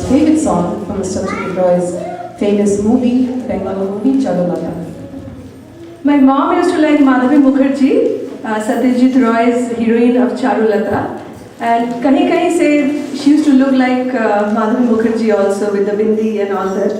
favorite song from Mr. Satish Roy's famous movie, Bengali movie, Charulata. My mom used to like Madhavi Mukherjee, Satyajit Roy's heroine of Charulata. And kahin kahin say she used to look like Madhavi Mukherjee also with the bindi and all that.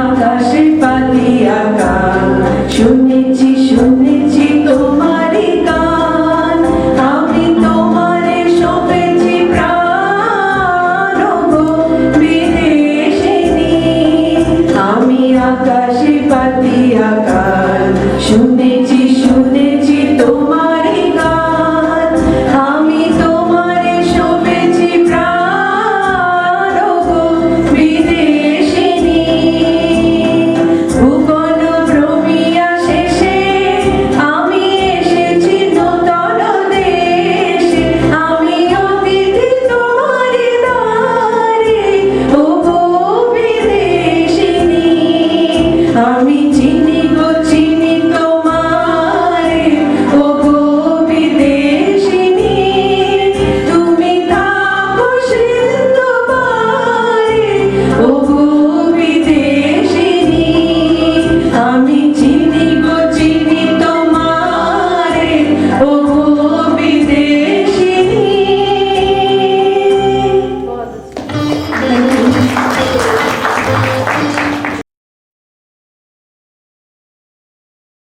Akashipati Akashipati